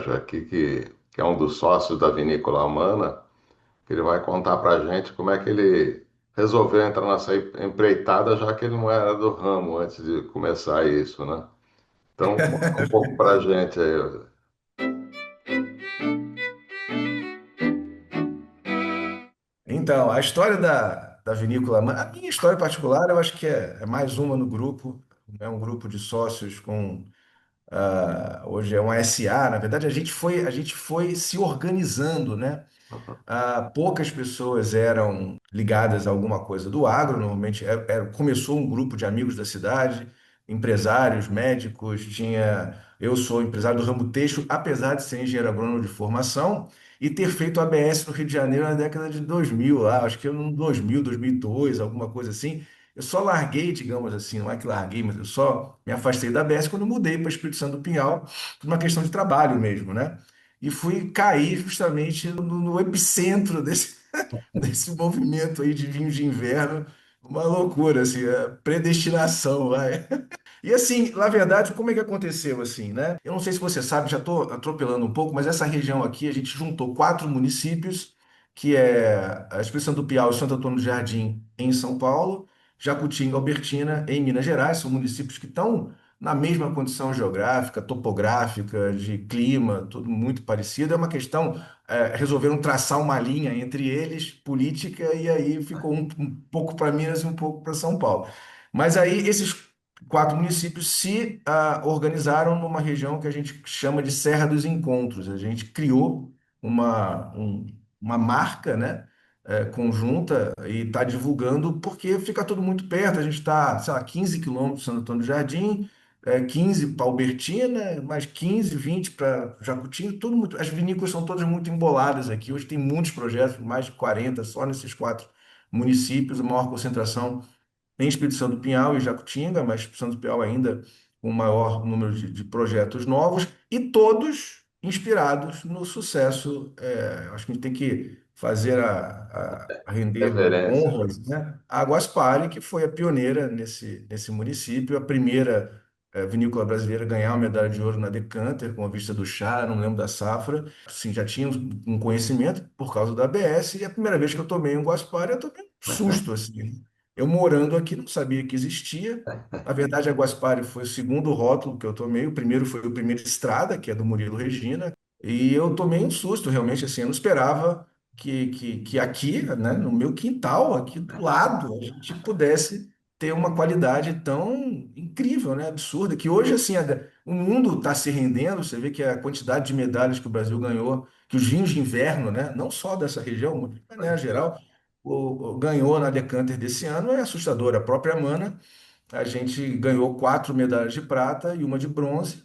Sérgio aqui, que é um dos sócios da Vinícola Amana, que ele vai contar para a gente como é que ele resolveu entrar nessa empreitada, já que ele não era do ramo antes de começar isso, né? Então, conta um pouco para a gente aí. Então, a história da Vinícola, a minha história particular, eu acho que é mais uma no grupo, é um grupo de sócios com, hoje é uma SA, na verdade a gente foi se organizando, né? Poucas pessoas eram ligadas a alguma coisa do agro, normalmente começou um grupo de amigos da cidade, empresários, médicos, eu sou empresário do ramo têxtil, apesar de ser engenheiro agrônomo de formação e ter feito ABS no Rio de Janeiro na década de 2000, lá, acho que eu no 2000, 2002, alguma coisa assim. Eu só larguei, digamos assim, não é que larguei, mas eu só me afastei da ABS quando mudei para Espírito Santo do Pinhal, por uma questão de trabalho mesmo, né? E fui cair justamente no epicentro desse movimento aí de vinhos de inverno. Uma loucura, assim, predestinação, vai. E assim, na verdade, como é que aconteceu assim, né? Eu não sei se você sabe, já estou atropelando um pouco, mas essa região aqui, a gente juntou quatro municípios, que é a Expressão do Piau e Santo Antônio do Jardim, em São Paulo, Jacutinga e Albertina, em Minas Gerais, são municípios que estão na mesma condição geográfica, topográfica, de clima, tudo muito parecido. É uma questão, resolveram traçar uma linha entre eles, política, e aí ficou um pouco para Minas e um pouco para São Paulo. Mas aí esses quatro municípios se organizaram numa região que a gente chama de Serra dos Encontros. A gente criou uma marca, né, conjunta e está divulgando porque fica tudo muito perto. A gente está, sei lá, 15 quilômetros de Santo Antônio do Jardim, 15 para Albertina, mais 15, 20 para Jacutinga, tudo muito. As vinícolas são todas muito emboladas aqui. Hoje tem muitos projetos, mais de 40 só nesses quatro municípios, a maior concentração em Espírito Santo do Pinhal e Jacutinga, mas Espírito Santo do Pinhal ainda com o maior número de projetos novos, e todos inspirados no sucesso. Acho que a gente tem que fazer a render Referência. honras, né? A Guaspari, que foi a pioneira nesse município, a primeira vinícola brasileira a ganhar uma medalha de ouro na Decanter, com a Vista do Chá, não lembro da safra. Sim, já tinha um conhecimento por causa da ABS, e a primeira vez que eu tomei um Guaspari, eu tomei um susto, assim. Eu morando aqui não sabia que existia. Na verdade, a Guaspari foi o segundo rótulo que eu tomei. O primeiro foi o primeiro Estrada, que é do Murilo Regina. E eu tomei um susto, realmente, assim, eu não esperava que aqui, né, no meu quintal, aqui do lado, a gente pudesse ter uma qualidade tão incrível, né, absurda, que hoje, assim, o mundo está se rendendo. Você vê que a quantidade de medalhas que o Brasil ganhou, que os vinhos de inverno, né, não só dessa região, mas, né, geral, ganhou na Decanter desse ano é assustador. A própria Mana, a gente ganhou quatro medalhas de prata e uma de bronze.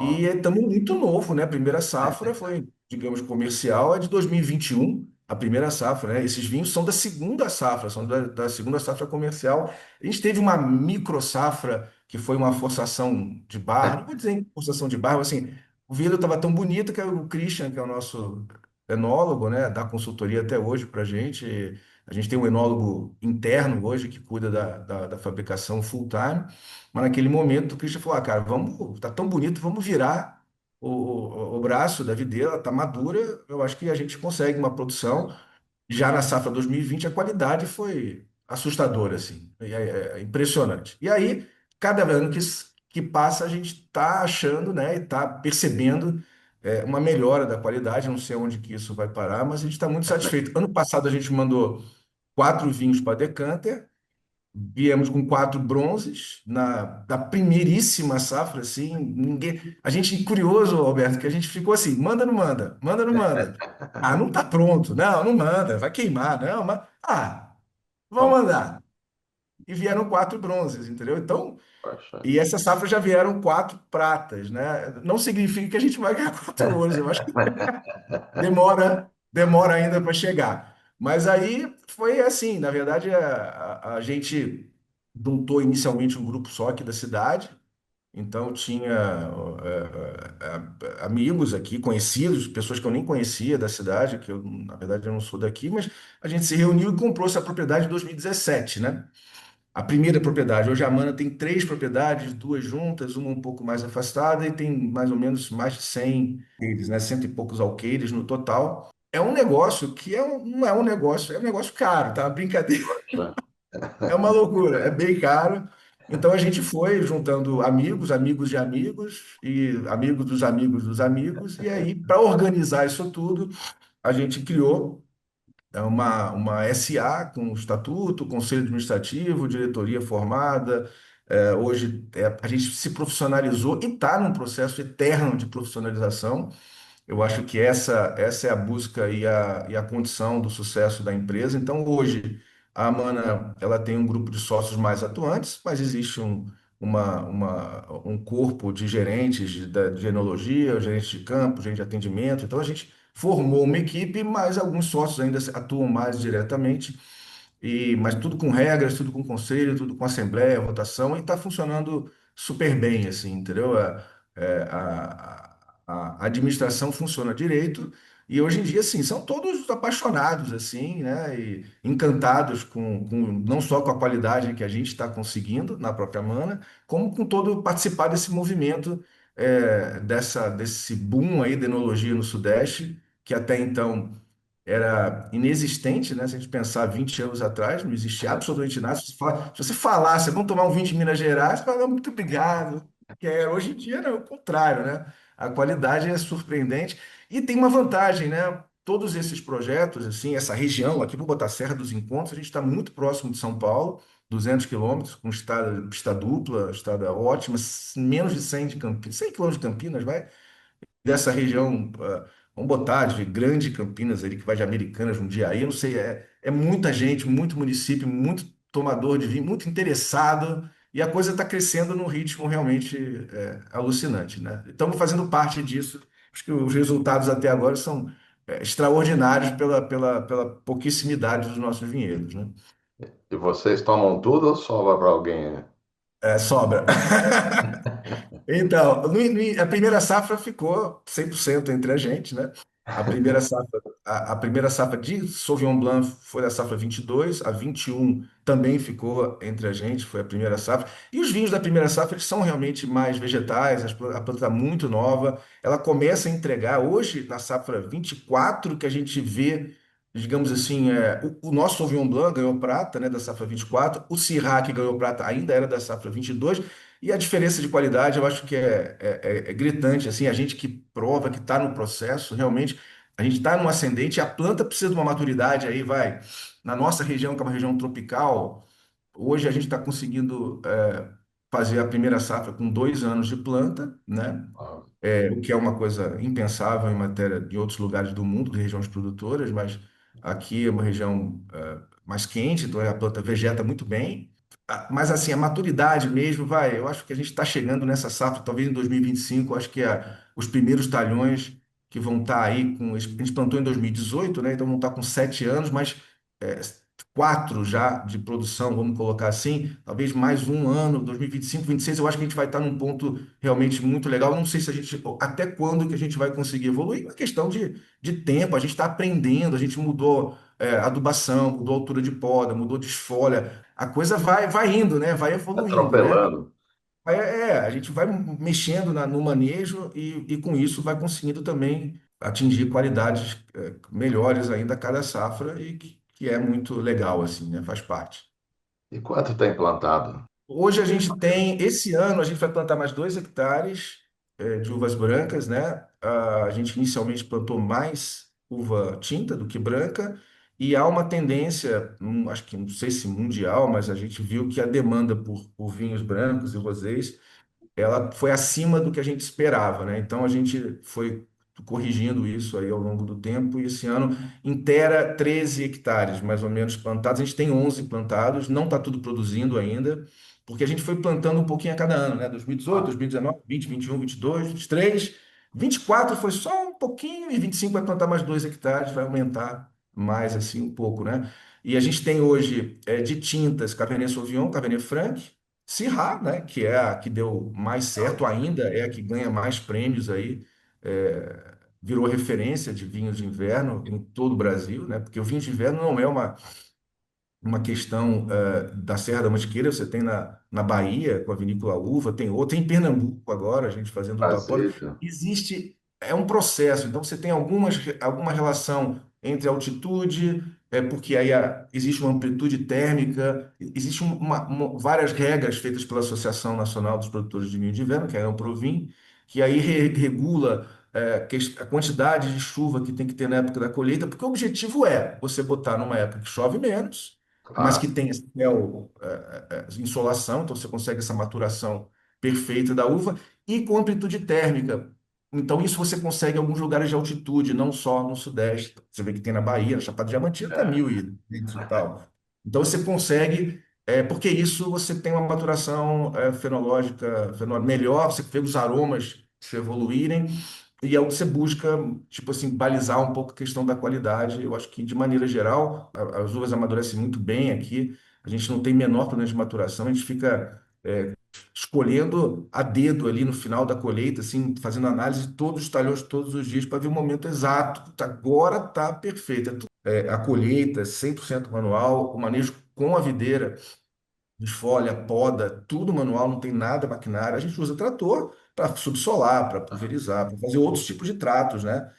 E Ó, estamos muito novo, né? A primeira safra foi, digamos, comercial, é de 2021, a primeira safra, né? Esses vinhos são da segunda safra, são da segunda safra comercial. A gente teve uma micro safra, que foi uma forçação de barra, não vou dizer forçação de barra, mas assim, o vidro estava tão bonito que o Christian, que é o nosso enólogo, né, dá consultoria até hoje para a gente. A gente tem um enólogo interno hoje que cuida da fabricação full time. Mas naquele momento o Christian falou: cara, vamos, tá tão bonito, vamos virar o braço da videira, tá madura. Eu acho que a gente consegue uma produção. Já na safra 2020, a qualidade foi assustadora, assim, é impressionante. E aí, cada ano que passa, a gente está achando, né, e está percebendo uma melhora da qualidade. Não sei onde que isso vai parar, mas a gente está muito satisfeito. Ano passado a gente mandou quatro vinhos para Decanter. Viemos com quatro bronzes da primeiríssima safra, assim, ninguém. A gente curioso, Alberto, que a gente ficou assim, manda, não manda, manda, não manda. Ah, não tá pronto, não, não manda, vai queimar, não, mas vamos ó, mandar. E vieram quatro bronzes, entendeu? Então, poxa. e essa safra já vieram quatro pratas, né? Não significa que a gente vai ganhar quatro ouros, eu acho que demora ainda para chegar. Mas aí foi assim, na verdade, a gente juntou inicialmente um grupo só aqui da cidade, então tinha amigos aqui, conhecidos, pessoas que eu nem conhecia da cidade, que eu, na verdade, eu não sou daqui, mas a gente se reuniu e comprou essa propriedade em 2017, né? a primeira propriedade. Hoje a Mana tem três propriedades, duas juntas, uma um pouco mais afastada, e tem mais ou menos mais de 100 alqueires, né? Cento e poucos alqueires no total. É um negócio que não é um negócio, é um negócio caro, tá? Brincadeira, Poxa. é uma loucura, é bem caro. Então a gente foi juntando amigos, amigos de amigos e amigos dos amigos, e aí, para organizar isso tudo, a gente criou uma SA com estatuto, conselho administrativo, diretoria formada. Hoje a gente se profissionalizou e está num processo eterno de profissionalização. Eu acho que essa é a busca e a condição do sucesso da empresa. Então, hoje, a Amana ela tem um grupo de sócios mais atuantes, mas existe um corpo de gerentes de enologia, gerentes de campo, gerente de atendimento. Então, a gente formou uma equipe, mas alguns sócios ainda atuam mais diretamente. Mas tudo com regras, tudo com conselho, tudo com assembleia, votação, e está funcionando super bem, assim, entendeu? A administração funciona direito, e hoje em dia, assim, são todos apaixonados, assim, né? E encantados não só com a qualidade que a gente está conseguindo na própria Mana, como com todo participar desse movimento, desse boom aí de enologia no Sudeste, que até então era inexistente, né? Se a gente pensar 20 anos atrás, não existia absolutamente nada. Se você falasse, vamos tomar um vinho de Minas Gerais, você fala, muito obrigado. Hoje em dia, não, é o contrário, né? A qualidade é surpreendente e tem uma vantagem, né? Todos esses projetos, assim, essa região, aqui vou botar Serra dos Encontros, a gente está muito próximo de São Paulo, 200 quilômetros, com pista dupla, estrada ótima, menos de 100 de Campinas, 100 quilômetros de Campinas, vai dessa região, vamos botar de Grande Campinas ali, que vai de Americanas, Jundiaí, eu não sei, é muita gente, muito município, muito tomador de vinho, muito interessado, e a coisa está crescendo num ritmo realmente alucinante, né? Estamos fazendo parte disso, acho que os resultados até agora são extraordinários pela pouquíssima dos nossos vinhedos, né? E vocês tomam tudo ou sobra para alguém, né? Sobra. Então, a primeira safra ficou 100% entre a gente, né? A primeira safra de Sauvignon Blanc foi a safra 22, a 21 também ficou entre a gente, foi a primeira safra. E os vinhos da primeira safra eles são realmente mais vegetais, a planta está muito nova, ela começa a entregar. Hoje, na safra 24, que a gente vê, digamos assim, o nosso Sauvignon Blanc ganhou prata, né, da safra 24, o Syrah que ganhou prata ainda era da safra 22, e a diferença de qualidade, eu acho que é gritante, assim, a gente que prova, que está no processo, realmente, a gente está no ascendente, a planta precisa de uma maturidade aí, vai. Na nossa região, que é uma região tropical, hoje a gente está conseguindo fazer a primeira safra com 2 anos de planta, né? Ah, O que é uma coisa impensável em matéria de outros lugares do mundo, de regiões produtoras, mas aqui é uma região mais quente, então a planta vegeta muito bem. Mas assim, a maturidade mesmo, vai, eu acho que a gente está chegando nessa safra, talvez em 2025, acho que os primeiros talhões que vão estar aí com. A gente plantou em 2018, né? Então vão estar com 7 anos, mas é, quatro já de produção, vamos colocar assim, talvez mais um ano, 2025, 26, eu acho que a gente vai estar num ponto realmente muito legal. Não sei se a gente, até quando que a gente vai conseguir evoluir, é questão de tempo, a gente está aprendendo, a gente mudou adubação, mudou altura de poda, mudou desfolha, a coisa vai indo, né? Vai evoluindo, né? atropelando. A gente vai mexendo no manejo e com isso vai conseguindo também atingir qualidades melhores ainda a cada safra e que é muito legal, assim, né? Faz parte. E quanto tem plantado? Hoje a gente tem, esse ano a gente vai plantar mais 2 hectares de uvas brancas, né? A gente inicialmente plantou mais uva tinta do que branca, e há uma tendência, acho que não sei se mundial, mas a gente viu que a demanda por vinhos brancos e rosés ela foi acima do que a gente esperava, né? Então a gente foi corrigindo isso aí ao longo do tempo e esse ano inteira 13 hectares mais ou menos plantados. A gente tem 11 plantados, não está tudo produzindo ainda, porque a gente foi plantando um pouquinho a cada ano, né? 2018, Ah, 2019, 20, 21, 22, 23, 24 foi só um pouquinho e 25 vai plantar mais 2 hectares, vai aumentar mais assim um pouco, né? E a gente tem hoje de tintas Cabernet Sauvignon, Cabernet Franc, Syrah, né, que é a que deu mais certo ainda, é a que ganha mais prêmios aí, virou referência de vinhos de inverno em todo o Brasil, né, porque o vinho de inverno não é uma uma questão da Serra da Mantiqueira, você tem na Bahia, com a vinícola Uva, tem outra, tem em Pernambuco agora, a gente fazendo uva pós. Brasília. Existe, é um processo, então você tem alguma relação entre altitude, porque aí existe uma amplitude térmica, existe várias regras feitas pela Associação Nacional dos Produtores de Vinho de Inverno, que é a Amprovin, que aí regula a quantidade de chuva que tem que ter na época da colheita, porque o objetivo é você botar numa época que chove menos, mas que Claro. tem céu, insolação, então você consegue essa maturação perfeita da uva, e com amplitude térmica. Então, isso você consegue em alguns lugares de altitude, não só no Sudeste. Você vê que tem na Bahia, na Chapada Diamantina, até É. 1.200 e tal. Então, você consegue, porque isso você tem uma maturação fenológica melhor, você vê os aromas se evoluírem, e é o que você busca, tipo assim, balizar um pouco a questão da qualidade. Eu acho que, de maneira geral, as uvas amadurecem muito bem aqui. A gente não tem menor problema de maturação, a gente fica escolhendo a dedo ali no final da colheita, assim, fazendo análise de todos os talhões todos os dias para ver o momento exato. Agora está perfeito. A colheita 100% manual, o manejo com a videira desfolha, poda, tudo manual, não tem nada maquinário. A gente usa trator para subsolar, para pulverizar, para fazer outros tipos de tratos, né,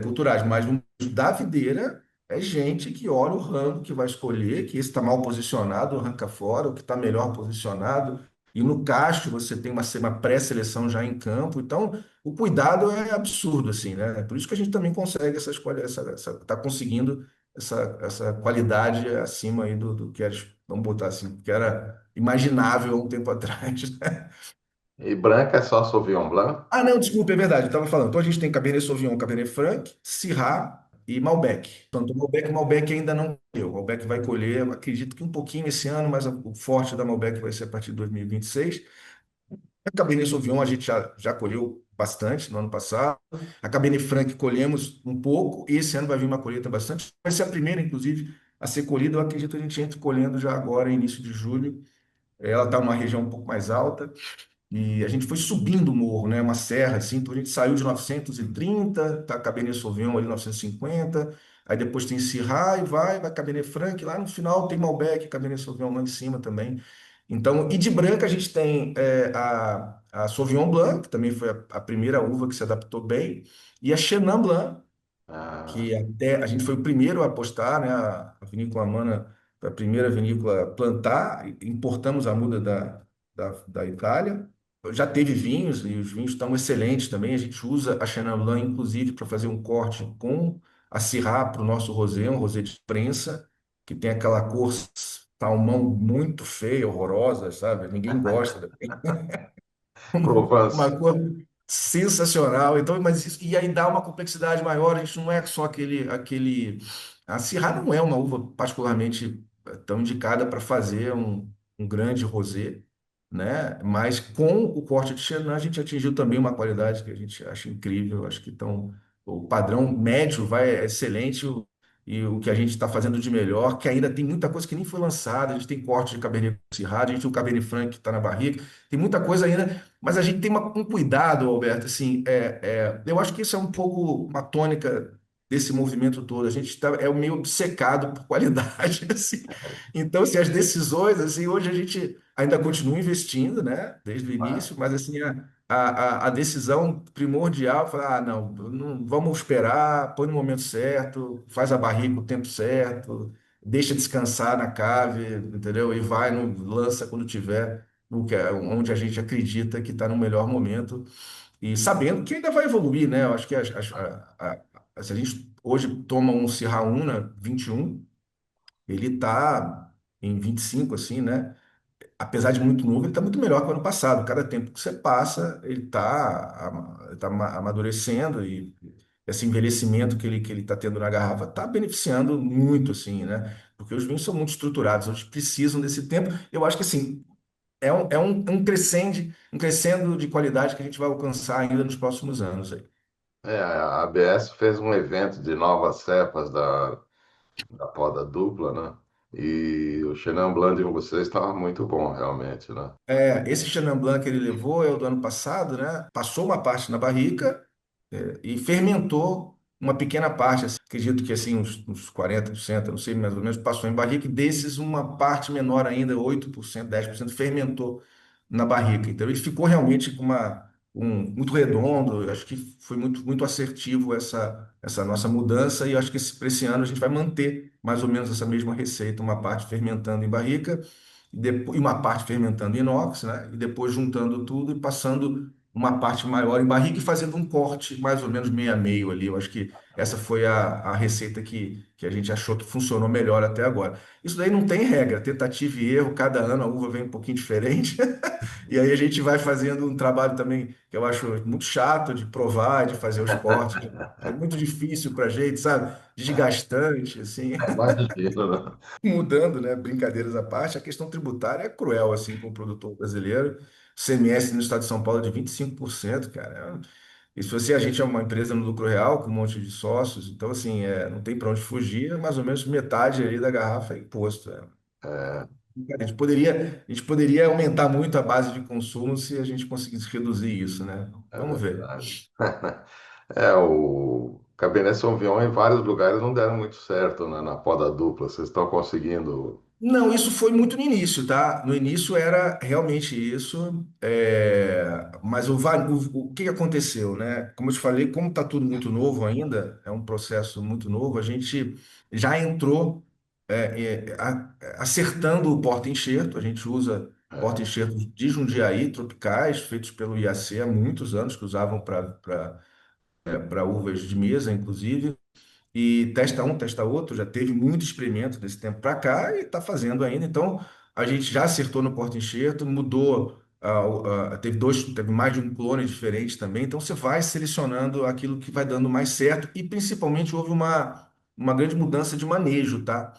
culturais. Mas no da videira é gente que olha o ramo que vai escolher, que esse está mal posicionado, arranca fora, o que está melhor posicionado. E no cacho você tem uma pré-seleção já em campo. Então, o cuidado é absurdo, assim, né? Por isso que a gente também consegue tá conseguindo essa qualidade acima aí do que era, vamos botar assim, que era imaginável há um tempo atrás. E branca é só Sauvignon Blanc? Ah, não, desculpa, é verdade, eu estava falando. Então a gente tem Cabernet Sauvignon, Cabernet Franc, Syrah e Malbec. Tanto Malbec ainda não colheu. Malbec vai colher, eu acredito que um pouquinho esse ano, mas o forte da Malbec vai ser a partir de 2026. A Cabernet Sauvignon a gente já colheu bastante no ano passado. A Cabernet Franc colhemos um pouco. E esse ano vai vir uma colheita bastante. Vai ser a primeira, inclusive, a ser colhida. Eu acredito que a gente entre colhendo já agora, início de julho. Ela está numa região um pouco mais alta. E a gente foi subindo o morro, né? Uma serra, assim. Então a gente saiu de 930, tá Cabernet Sauvignon ali 950. Aí depois tem Syrah e vai Cabernet Franc. Lá no final tem Malbec, Cabernet Sauvignon lá em cima também. Então, e de branca a gente tem a Sauvignon Blanc, que também foi a primeira uva que se adaptou bem, e a Chenin Blanc, Ah, que até a gente foi o primeiro a apostar, né? A vinícola Amana foi a primeira vinícola a plantar, importamos a muda da Itália. Já teve vinhos, e os vinhos estão excelentes também. A gente usa a Chenin Blanc, inclusive, para fazer um corte com a Syrah para o nosso rosé, um rosé de prensa, que tem aquela cor salmão muito feia, horrorosa, sabe? Ninguém gosta. Provence. Uma cor sensacional. Então, e aí dá uma complexidade maior. A gente não é só a Syrah não é uma uva particularmente tão indicada para fazer um grande rosé, né? Mas com o corte de Chenin a gente atingiu também uma qualidade que a gente acha incrível. Acho que o padrão médio é excelente. E o que a gente está fazendo de melhor, que ainda tem muita coisa que nem foi lançada. A gente tem corte de Cabernet Syrah, a gente tem o Cabernet Franc que está na barriga, tem muita coisa ainda, mas a gente tem um cuidado, Alberto, assim, eu acho que isso é um pouco uma tônica desse movimento todo. A gente é meio obcecado por qualidade, assim. Então, assim, as decisões, assim, hoje a gente ainda continua investindo, né, desde o início, mas, assim, a decisão primordial, falar, não, vamos esperar, põe no momento certo, faz a barriga no tempo certo, deixa descansar na cave, entendeu? E vai, lança quando tiver onde a gente acredita que está no melhor momento e sabendo que ainda vai evoluir, né? Eu acho que se a gente hoje toma um Syrah Una 21, ele está em 25, assim, né? Apesar de muito novo, ele está muito melhor que o ano passado. Cada tempo que você passa, ele está amadurecendo e esse envelhecimento que ele está tendo na garrafa está beneficiando muito, assim, né? Porque os vinhos são muito estruturados, eles precisam desse tempo. Eu acho que, assim, um crescendo de qualidade que a gente vai alcançar ainda nos próximos anos aí. a ABS fez um evento de novas cepas da poda dupla, né? E o Chenin Blanc de vocês estava muito bom, realmente, né? Esse Chenin Blanc que ele levou é o do ano passado, né? Passou uma parte na barrica, e fermentou uma pequena parte, assim, acredito que assim, uns 40%, não sei mais ou menos, passou em barrica, e desses uma parte menor ainda, 8%, 10% fermentou na barrica. Então ele ficou realmente com muito redondo, eu acho que foi muito assertivo essa nossa mudança, e eu acho que para esse ano a gente vai manter mais ou menos essa mesma receita, uma parte fermentando em barrica, e uma parte fermentando em inox, né? E depois juntando tudo e passando uma parte maior em barrica e fazendo um corte mais ou menos meio a meio ali. Eu acho que essa foi a receita que a gente achou que funcionou melhor até agora. Isso daí não tem regra, tentativa e erro, cada ano a uva vem um pouquinho diferente. E aí a gente vai fazendo um trabalho também que eu acho muito chato de provar, de fazer os cortes. É muito difícil para a gente, sabe? Desgastante, assim. Imagino, né? Mudando, né? Brincadeiras à parte, a questão tributária é cruel, assim, com o produtor brasileiro. O CMS no estado de São Paulo é de 25%, cara. E se você, a gente é uma empresa no lucro real, com um monte de sócios, então, assim, não tem para onde fugir, é mais ou menos metade ali da garrafa é imposto. É, A gente poderia aumentar muito a base de consumo se a gente conseguisse reduzir isso, né? é Vamos ver. verdade. O Cabernet Sauvignon em vários lugares não deram muito certo, né, na poda dupla. Vocês estão conseguindo. Não, isso foi muito no início, tá? No início era realmente isso, mas o que que aconteceu, né? Como eu te falei, como está tudo muito novo ainda, é um processo muito novo, a gente já entrou acertando o porta-enxerto, a gente usa É, porta-enxertos de Jundiaí, tropicais, feitos pelo IAC há muitos anos, que usavam para uvas de mesa, inclusive. E testa um, testa outro, já teve muito experimento desse tempo para cá e está fazendo ainda. Então, a gente já acertou no porta-enxerto, mudou, teve mais de um clone diferente também. Então, você vai selecionando aquilo que vai dando mais certo e, principalmente, houve uma grande mudança de manejo, tá?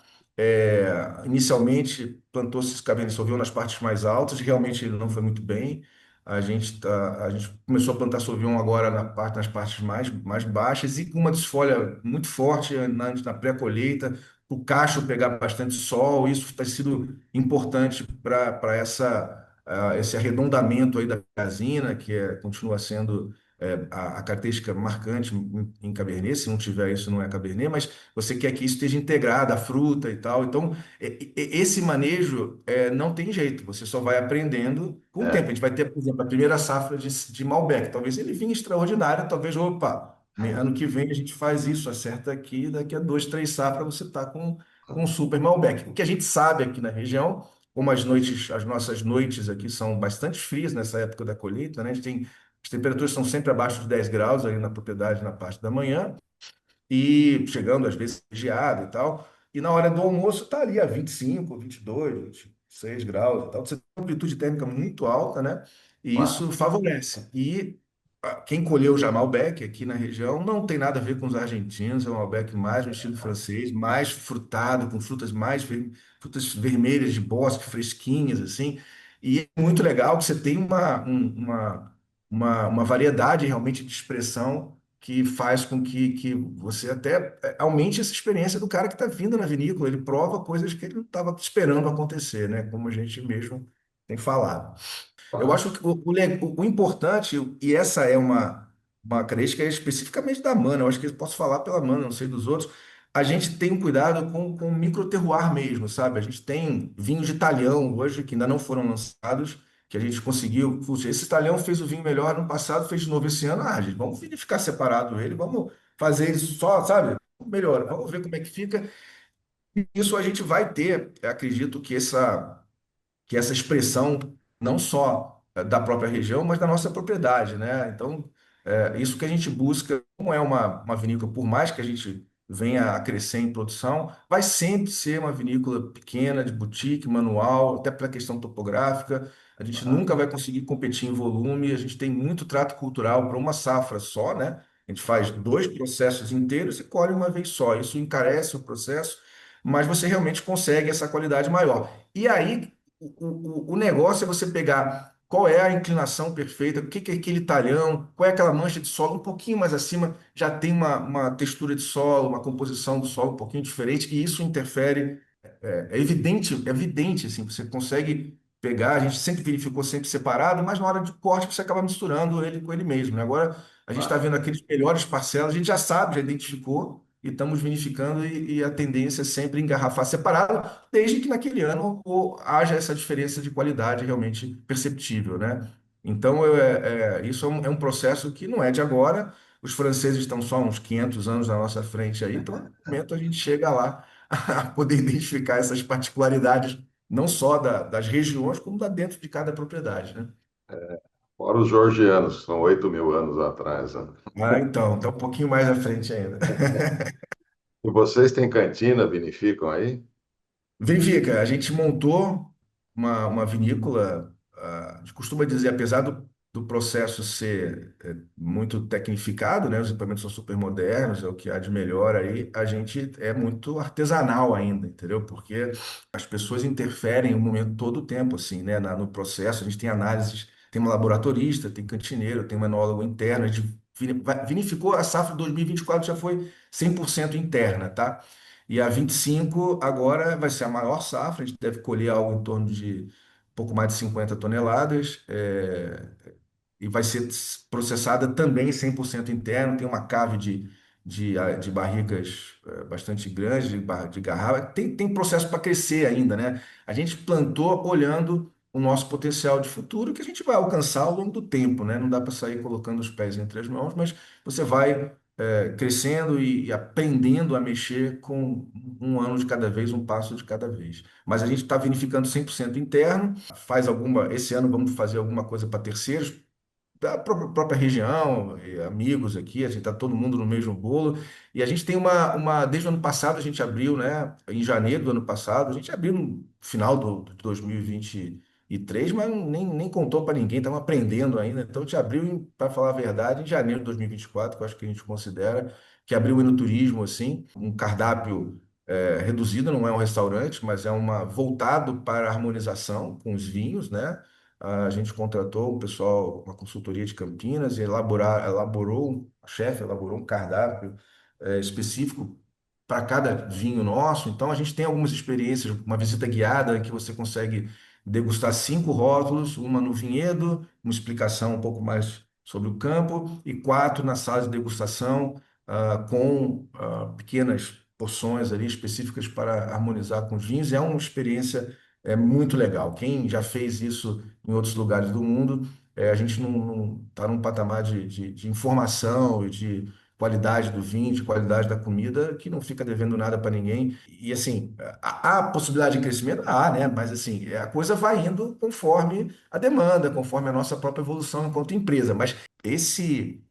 Inicialmente, plantou-se esse Cabernet Sauvignon nas partes mais altas, realmente ele não foi muito bem. A gente começou a plantar Sauvignon agora nas partes mais baixas e com uma desfolha muito forte na pré-colheita, o cacho pegar bastante sol. Isso tem sido importante para esse arredondamento aí da casina, que continua sendo a característica marcante em Cabernet. Se não tiver isso, não é Cabernet, mas você quer que isso esteja integrado à fruta e tal. Então, esse manejo não tem jeito, você só vai aprendendo com o tempo. A é, gente vai ter, por exemplo, a primeira safra de Malbec. Talvez ele vinha extraordinário, talvez, opa, ano que vem a gente faz isso, acerta aqui, daqui a 2, 3 safras você está com um super Malbec. O que a gente sabe aqui na região, como as nossas noites aqui são bastante frias nessa época da colheita, né? As temperaturas são sempre abaixo de 10 graus ali na propriedade na parte da manhã e chegando às vezes geado e tal. E na hora do almoço está ali a 25, 22, 26 graus e tal. Você tem uma amplitude térmica muito alta, né? E claro, isso favorece. E quem colheu já Malbec aqui na região não tem nada a ver com os argentinos, é um Malbec mais no estilo francês, mais frutado, com frutas vermelhas de bosque, fresquinhas, assim. E é muito legal que você tem uma variedade realmente de expressão que faz com que você até aumente essa experiência do cara que está vindo na vinícola. Ele prova coisas que ele não estava esperando acontecer, né? Como a gente mesmo tem falado. Eu claro. acho que o importante, e essa é uma característica especificamente da Mana, eu acho que eu posso falar pela Mana, não sei dos outros, a gente tem um cuidado com o micro terroir mesmo, sabe? A gente tem vinhos de talhão hoje que ainda não foram lançados, que a gente conseguiu. Puxa, esse talhão fez o vinho melhor no passado, fez de novo esse ano. Ah, gente, vamos vinificar separado ele, vamos fazer ele só, sabe? Melhor, vamos ver como é que fica. Isso a gente vai ter, eu acredito que essa expressão não só da própria região, mas da nossa propriedade, né? Então, isso que a gente busca, não é uma vinícola, por mais que a gente venha a crescer em produção, vai sempre ser uma vinícola pequena, de boutique, manual, até pela questão topográfica. A gente nunca vai conseguir competir em volume, a gente tem muito trato cultural para uma safra só, né? A gente faz 2 processos inteiros e colhe uma vez só. Isso encarece o processo, mas você realmente consegue essa qualidade maior. E aí, o negócio é você pegar qual é a inclinação perfeita, o que que é aquele talhão, qual é aquela mancha de solo, um pouquinho mais acima já tem uma textura de solo, uma composição do solo um pouquinho diferente, e isso interfere, é evidente, assim, você consegue pegar, a gente sempre verificou sempre separado, mas na hora de corte você acaba misturando ele com ele mesmo, né? Agora a gente está Ah, vendo aqueles melhores parcelas, a gente já sabe, já identificou e estamos vinificando e a tendência é sempre engarrafar separado, desde que naquele ano haja essa diferença de qualidade realmente perceptível, né? Então, isso é um processo que não é de agora. Os franceses estão só uns 500 anos na nossa frente aí, então, no momento, a gente chega lá a poder identificar essas particularidades, não só das regiões, como da dentro de cada propriedade, né? fora os georgianos, que são 8.000 anos atrás, né? Ah, então, está um pouquinho mais à frente ainda. E vocês têm cantina, vinificam aí? Verifica, a gente montou uma vinícola, a gente costuma dizer, apesar do processo ser muito tecnificado, né, os equipamentos são super modernos, é o que há de melhor aí, a gente é muito artesanal ainda, entendeu? Porque as pessoas interferem o momento todo o tempo, assim, né, no processo, a gente tem análises, tem uma laboratorista, tem cantineiro, tem um enólogo interno, a gente vinificou a safra 2024 já foi 100% interna, tá? E a 25 agora vai ser a maior safra, a gente deve colher algo em torno de pouco mais de 50 toneladas, e vai ser processada também 100% interno, tem uma cave de barricas bastante grande, de garrafa, tem processo para crescer ainda, né? A gente plantou olhando o nosso potencial de futuro, que a gente vai alcançar ao longo do tempo, né? Não dá para sair colocando os pés entre as mãos, mas você vai crescendo e aprendendo a mexer com um ano de cada vez, um passo de cada vez. Mas a gente está vinificando 100% interno, esse ano vamos fazer alguma coisa para terceiros, da própria região, e amigos aqui, a gente está todo mundo no mesmo bolo. E a gente tem desde o ano passado, a gente abriu, né? Em janeiro do ano passado, a gente abriu no final de 2023, mas nem contou para ninguém, estamos aprendendo ainda. Então, a gente abriu, para falar a verdade, em janeiro de 2024, que eu acho que a gente considera que abriu o enoturismo, assim, um cardápio. Reduzido, não é um restaurante, mas é voltado para a harmonização com os vinhos, né? A gente contratou um pessoal, uma consultoria de Campinas, e a chefe elaborou um cardápio específico para cada vinho nosso. Então, a gente tem algumas experiências, uma visita guiada em que você consegue degustar 5 rótulos, uma no vinhedo, uma explicação um pouco mais sobre o campo, e 4 na sala de degustação, com pequenas porções ali específicas para harmonizar com os vinhos. É uma experiência muito legal. Quem já fez isso em outros lugares do mundo, a gente não está num patamar de informação e de qualidade do vinho, de qualidade da comida, que não fica devendo nada para ninguém. E assim, há possibilidade de crescimento? Há, né? Mas assim, a coisa vai indo conforme a demanda, conforme a nossa própria evolução enquanto empresa. Mas esse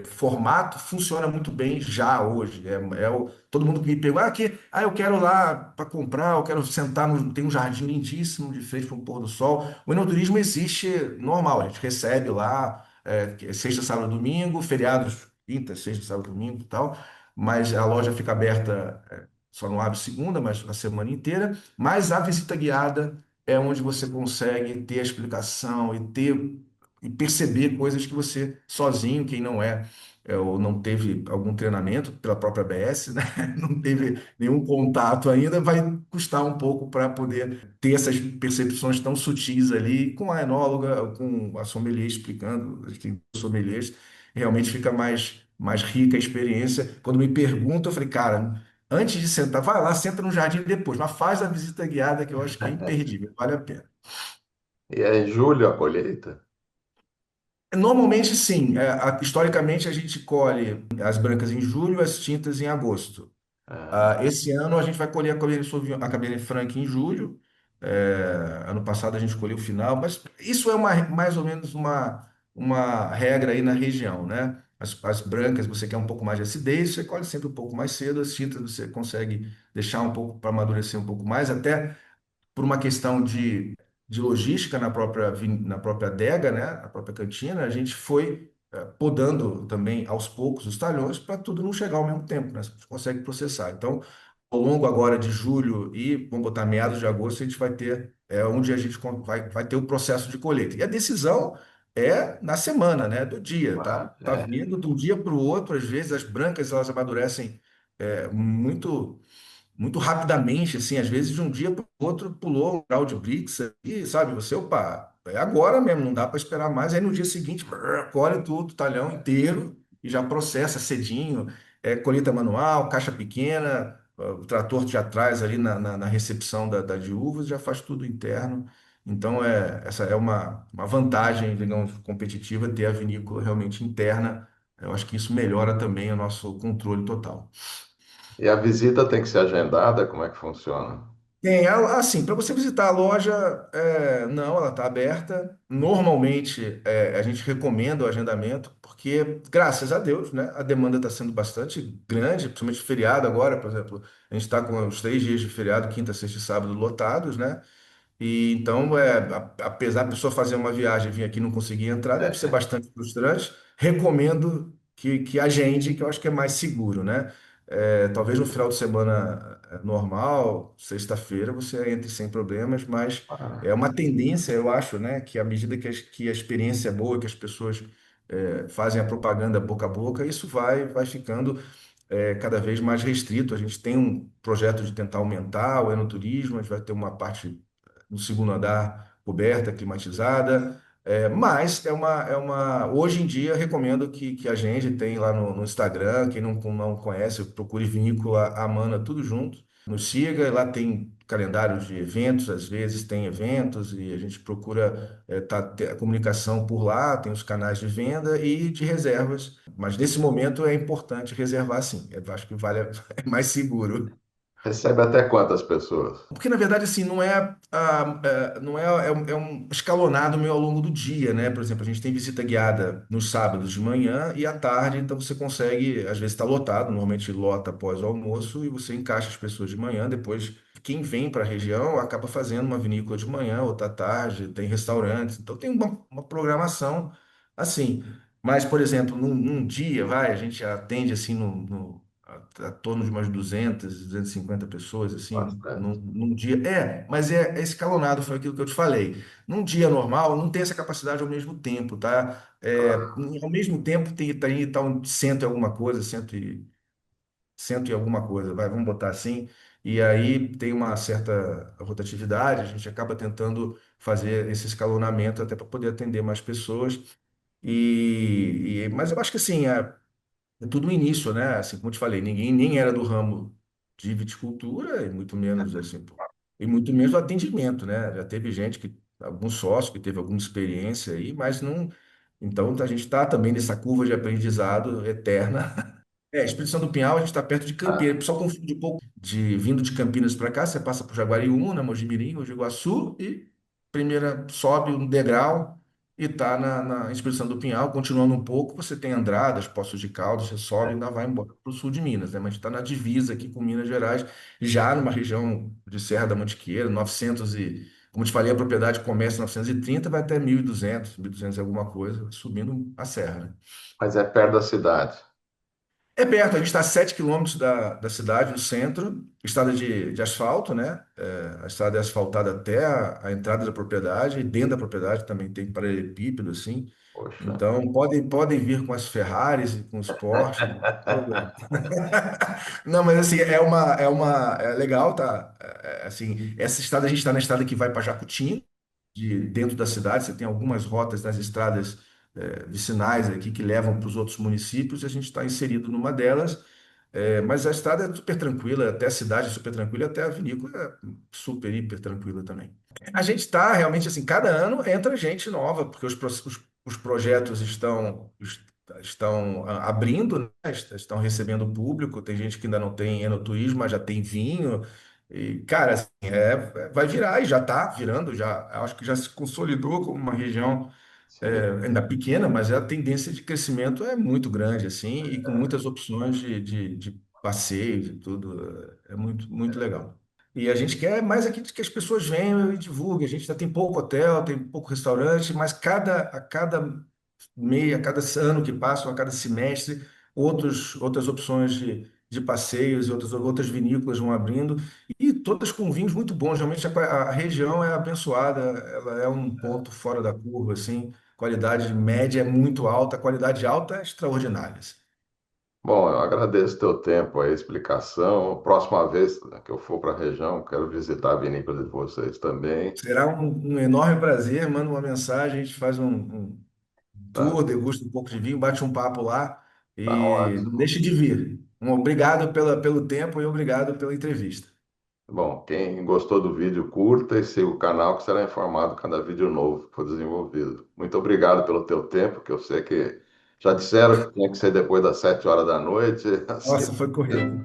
formato funciona muito bem já hoje. Todo mundo que me pergunta, eu quero lá para comprar, eu quero sentar tem um jardim lindíssimo de frente para um pôr do sol. O enoturismo existe normal, a gente recebe lá sexta, sábado, domingo, feriados, quinta, sexta, sábado, domingo e tal, mas a loja fica aberta, só não abre segunda, mas a semana inteira. Mas a visita guiada é onde você consegue ter a explicação e perceber coisas que você sozinho, quem não ou não teve algum treinamento pela própria ABS, né? Não teve nenhum contato ainda, vai custar um pouco para poder ter essas percepções tão sutis ali com a enóloga, com a sommelier explicando, a gente tem sommeliers, realmente fica mais rica a experiência. Quando me perguntam, eu falei, cara, antes de sentar, vai lá, senta no jardim depois, mas faz a visita guiada que eu acho que é imperdível, vale a pena. E é em julho a colheita? Normalmente, sim. Historicamente, a gente colhe as brancas em julho, as tintas em agosto. Ah, Esse ano, a gente vai colher a Cabernet Franc em julho. Ano passado, a gente colheu o final, mas isso é mais ou menos uma regra aí na região, né? As brancas, você quer um pouco mais de acidez, você colhe sempre um pouco mais cedo. As tintas, você consegue deixar um pouco para amadurecer um pouco mais, até por uma questão de logística na própria adega, né, na própria cantina, a gente foi podando também aos poucos os talhões para tudo não chegar ao mesmo tempo, né? A gente consegue processar. Então, ao longo agora de julho e vamos botar meados de agosto, a gente vai ter onde a gente vai ter o processo de colheita. E a decisão é na semana, né, do dia, tá? claro, Tá vindo de um dia para o outro, às vezes as brancas elas amadurecem muito muito rapidamente, assim, às vezes de um dia para o outro pulou um grau de Brix e, sabe, você, opa, é agora mesmo, não dá para esperar mais. Aí no dia seguinte, colhe tudo, talhão inteiro e já processa cedinho, colheita manual, caixa pequena, o trator já traz ali na recepção da de uvas, já faz tudo interno. Então, essa é uma vantagem, digamos, competitiva ter a vinícola realmente interna. Eu acho que isso melhora também o nosso controle total. E a visita tem que ser agendada? Como é que funciona? Assim, para você visitar a loja, não, ela está aberta. Normalmente, a gente recomenda o agendamento, porque, graças a Deus, né, a demanda está sendo bastante grande, principalmente feriado agora, por exemplo, a gente está com os 3 dias de feriado, quinta, sexta e sábado lotados, né? E então, apesar da pessoa fazer uma viagem e vir aqui e não conseguir entrar, deve ser bastante frustrante. Recomendo que agende, que eu acho que é mais seguro, né? Talvez no final de semana normal, sexta-feira, você entre sem problemas, mas Ah, é uma tendência, eu acho, né? Que à medida que a experiência é boa, que as pessoas fazem a propaganda boca a boca, isso vai ficando cada vez mais restrito. A gente tem um projeto de tentar aumentar o enoturismo, a gente vai ter uma parte no segundo andar coberta, climatizada, mas hoje em dia recomendo que a gente tem lá no Instagram, quem não conhece, procure Vinícola Amana, tudo junto, nos siga, lá tem calendário de eventos, às vezes tem eventos e a gente procura ter a comunicação por lá, tem os canais de venda e de reservas, mas nesse momento é importante reservar sim, eu acho que vale, é mais seguro. recebe até quantas pessoas? Porque, na verdade, assim, não é um escalonado meio ao longo do dia, né? Por exemplo, a gente tem visita guiada nos sábados de manhã e à tarde, então você consegue, às vezes está lotado, normalmente lota após o almoço, e você encaixa as pessoas de manhã, depois quem vem para a região acaba fazendo uma vinícola de manhã, outra à tarde, tem restaurantes, então tem uma programação assim. Mas, por exemplo, num dia, a gente atende assim a torno de umas 250 pessoas, assim, Bastante. num dia. Mas é escalonado, foi aquilo que eu te falei. Num dia normal, não tem essa capacidade ao mesmo tempo, tá? Ao mesmo tempo, tá um cento e alguma coisa, cento e alguma coisa, vamos botar assim. E aí tem uma certa rotatividade, a gente acaba tentando fazer esse escalonamento até para poder atender mais pessoas. Mas eu acho que assim, é tudo no início, né? Assim, como eu te falei, ninguém nem era do ramo de viticultura, e muito menos assim, pô, e muito menos do atendimento, né? Já teve gente algum sócio que teve alguma experiência aí, mas não. Então a gente está também nessa curva de aprendizado eterna. Espírito Santo do Pinhal, a gente está perto de Campinas. O Ah, pessoal confunde um pouco vindo de Campinas para cá, você passa por Jaguariúna, Mojimirim, Mogi Guaçu e primeira sobe um degrau e está na Espírito Santo do Pinhal, continuando um pouco, você tem Andradas, Poços de Caldas, você sobe e ainda vai embora para o sul de Minas, né? Mas a gente está na divisa aqui com Minas Gerais, já numa região de Serra da Mantiqueira, 900 como te falei, a propriedade começa em 930, vai até 1.200, 1.200 e alguma coisa, subindo a serra, né? mas é perto da cidade. É perto, a gente está a 7 quilômetros da cidade, no centro, estrada de asfalto, né? A estrada é asfaltada até a entrada da propriedade, e dentro da propriedade também tem paralelepípedo, assim. Poxa. Então, podem vir com as Ferraris e com os Porsche, não tem problema. Não, mas assim, é legal, tá? Assim, essa estrada, a gente está na estrada que vai para Jacutinga, dentro da cidade, você tem algumas rotas nas estradas vicinais aqui que levam para os outros municípios, e a gente está inserido numa delas, mas a estrada é super tranquila, até a cidade é super tranquila, até a vinícola é super, hiper tranquila também. A gente está realmente assim, cada ano entra gente nova, porque os projetos estão abrindo, né? Estão recebendo público, tem gente que ainda não tem enoturismo, mas já tem vinho. E, cara, assim, vai virar e já está virando, já acho que já se consolidou como uma região Sim. ainda pequena, mas a tendência de crescimento é muito grande, assim, e com muitas opções de passeios e tudo. É muito, muito legal. E a gente quer mais aqui que as pessoas venham e divulguem. A gente já tem pouco hotel, tem pouco restaurante, mas a cada a cada ano que passa, a cada semestre, outras opções de passeios e outras vinícolas vão abrindo, e todas com vinhos muito bons. Realmente a região é abençoada, ela é um ponto fora da curva, assim, qualidade média é muito alta, qualidade alta é extraordinária, assim. Bom, eu agradeço teu tempo aí, explicação. Próxima vez que eu for para a região, quero visitar a vinícola de vocês também. Será um enorme prazer. Manda uma mensagem, a gente faz um Tá, tour, degusta um pouco de vinho, bate um papo lá tá e não ótimo. deixe de vir. Um obrigado pelo tempo e obrigado pela entrevista. Bom, quem gostou do vídeo, curta e siga o canal que será informado cada vídeo novo que for desenvolvido. Muito obrigado pelo teu tempo, que eu sei que já disseram que tinha que ser depois das 7 horas da noite. Assim, Nossa, foi corrido.